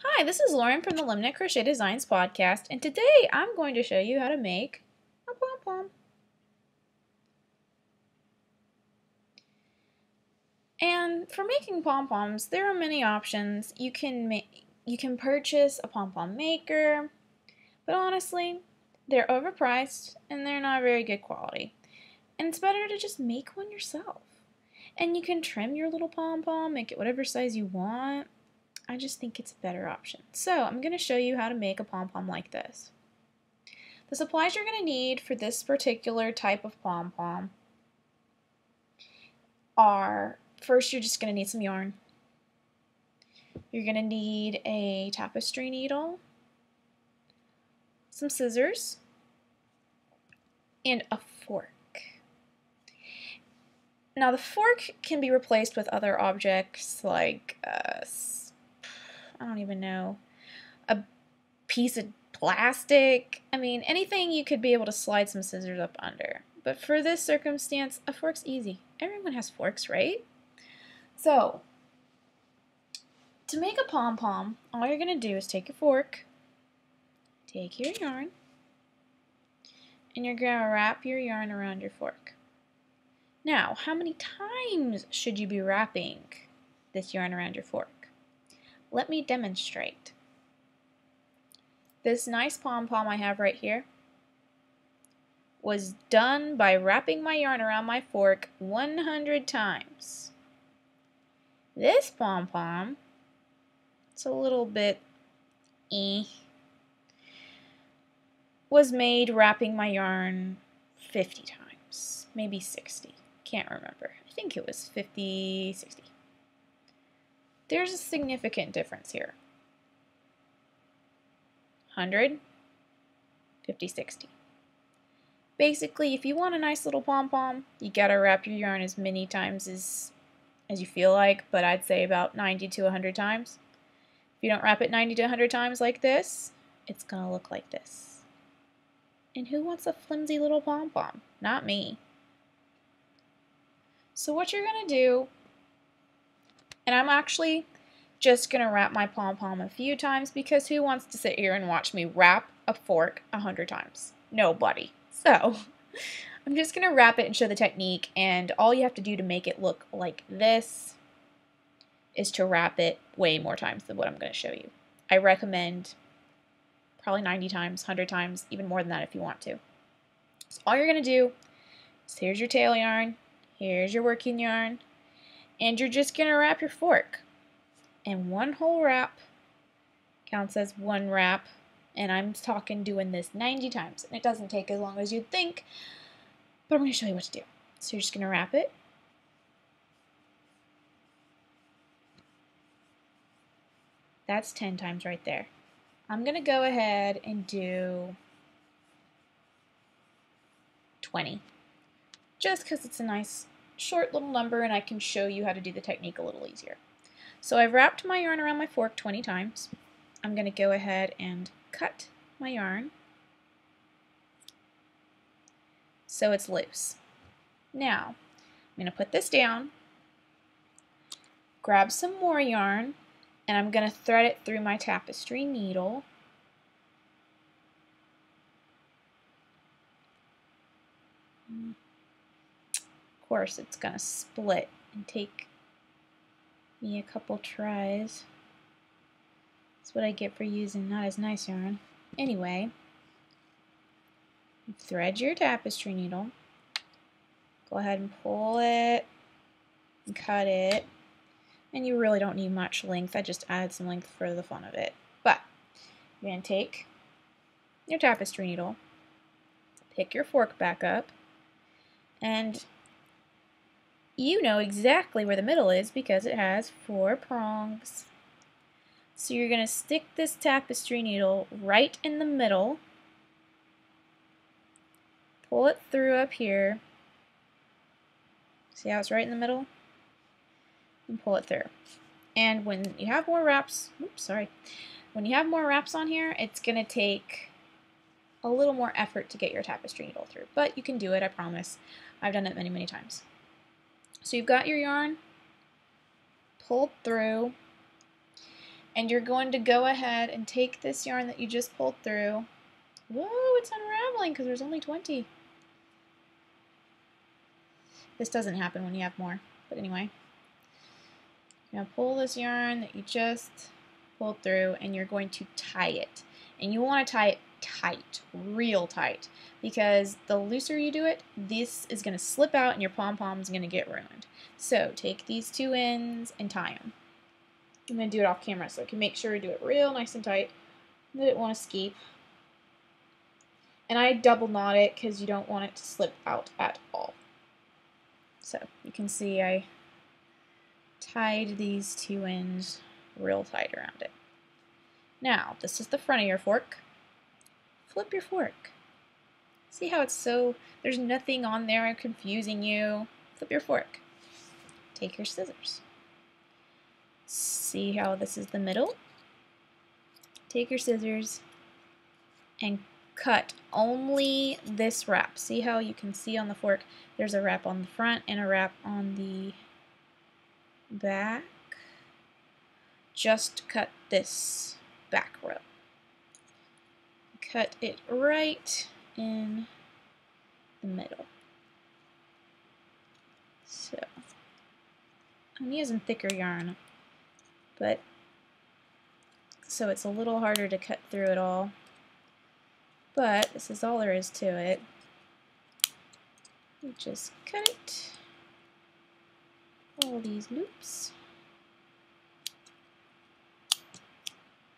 Hi, this is Lauren from the Lemknitcrochet Designs podcast, and today I'm going to show you how to make a pom-pom. And for making pom-poms, there are many options. You can purchase a pom-pom maker, but honestly, they're overpriced and they're not very good quality. And it's better to just make one yourself. And you can trim your little pom-pom, make it whatever size you want. I just think it's a better option. So I'm going to show you how to make a pom-pom like this. The supplies you're going to need for this particular type of pom-pom are, first you're just going to need some yarn. You're going to need a tapestry needle, some scissors, and a fork. Now the fork can be replaced with other objects like, I don't even know, a piece of plastic. I mean, anything you could be able to slide some scissors up under. But for this circumstance, a fork's easy. Everyone has forks, right? So, to make a pom-pom, all you're going to do is take your fork, take your yarn, and you're going to wrap your yarn around your fork. Now, how many times should you be wrapping this yarn around your fork? Let me demonstrate. This nice pom-pom I have right here was done by wrapping my yarn around my fork 100 times. This pom-pom, it's a little bit was made wrapping my yarn 50 times, maybe 60. Can't remember. I think it was 50, 60. There's a significant difference here. 100, 50, 60. Basically, if you want a nice little pom-pom, you gotta wrap your yarn as many times as you feel like, but I'd say about 90 to 100 times. If you don't wrap it 90 to 100 times like this, it's gonna look like this. And who wants a flimsy little pom-pom? Not me. So what you're gonna do, and I'm actually just gonna wrap my pom-pom a few times because who wants to sit here and watch me wrap a fork 100 times? Nobody. So I'm just going to wrap it and show the technique, and all you have to do to make it look like this is to wrap it way more times than what I'm going to show you. I recommend probably 90 times, 100 times, even more than that if you want to. So all you're going to do is here's your tail yarn, here's your working yarn, and you're just going to wrap your fork. And one whole wrap counts as one wrap. And I'm talking doing this 90 times. And it doesn't take as long as you'd think, but I'm going to show you what to do. So you're just going to wrap it. That's 10 times right there. I'm going to go ahead and do 20. Just because it's a nice short little number and I can show you how to do the technique a little easier. So I've wrapped my yarn around my fork 20 times. I'm going to go ahead and cut my yarn so it's loose. Now, I'm going to put this down, grab some more yarn, and I'm going to thread it through my tapestry needle. Of course, it's going to split and take me a couple tries. That's what I get for using not as nice yarn. Anyway, thread your tapestry needle. Go ahead and pull it and cut it. And you really don't need much length. I just added some length for the fun of it. But you're going to take your tapestry needle, pick your fork back up, and you know exactly where the middle is because it has 4 prongs. So you're going to stick this tapestry needle right in the middle, pull it through up here, see how it's right in the middle, and pull it through. And when you have more wraps, when you have more wraps on here, it's going to take a little more effort to get your tapestry needle through, but you can do it, I promise. I've done it many, many times. So you've got your yarn pulled through, And you're going to go ahead and take this yarn that you just pulled through. Whoa, it's unraveling because there's only 20. This doesn't happen when you have more, but anyway. You're going to pull this yarn that you just pulled through and you're going to tie it. And you want to tie it tight, real tight, because the looser you do it, this is going to slip out and your pom-pom is going to get ruined. So take these two ends and tie them. I'm going to do it off camera so I can make sure I do it real nice and tight. I didn't want to escape. And I double knot it because you don't want it to slip out at all. So you can see I tied these two ends real tight around it. Now, this is the front of your fork. Flip your fork. See how it's so, there's nothing on there confusing you. Flip your fork. Take your scissors. See how this is the middle? Take your scissors and cut only this wrap. See how you can see on the fork there's a wrap on the front and a wrap on the back? Just cut this back row. Cut it right in the middle. So, I'm using thicker yarn, but so it's a little harder to cut through it all. But this is all there is to it. You just cut it. All these loops.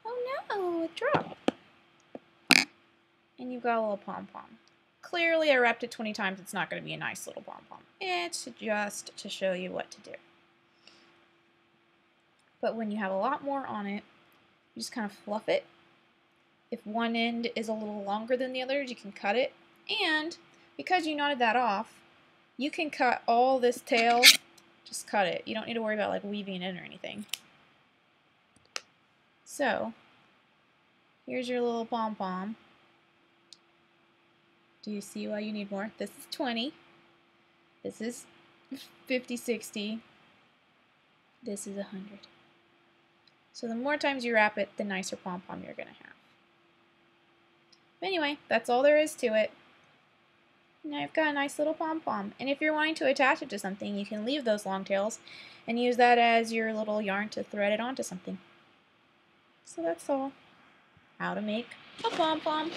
Oh no, it dropped. And you've got a little pom-pom. Clearly I wrapped it 20 times. It's not going to be a nice little pom-pom. It's just to show you what to do. But when you have a lot more on it, you just kind of fluff it. If one end is a little longer than the others, you can cut it. And because you knotted that off, you can cut all this tail. Just cut it. You don't need to worry about like weaving it in or anything. So, here's your little pom-pom. Do you see why you need more? This is 20. This is 50, 60. This is 100. So the more times you wrap it, the nicer pom-pom you're going to have. But anyway, that's all there is to it. Now you've got a nice little pom-pom. And if you're wanting to attach it to something, you can leave those long tails and use that as your little yarn to thread it onto something. So that's all. How to make a pom-pom.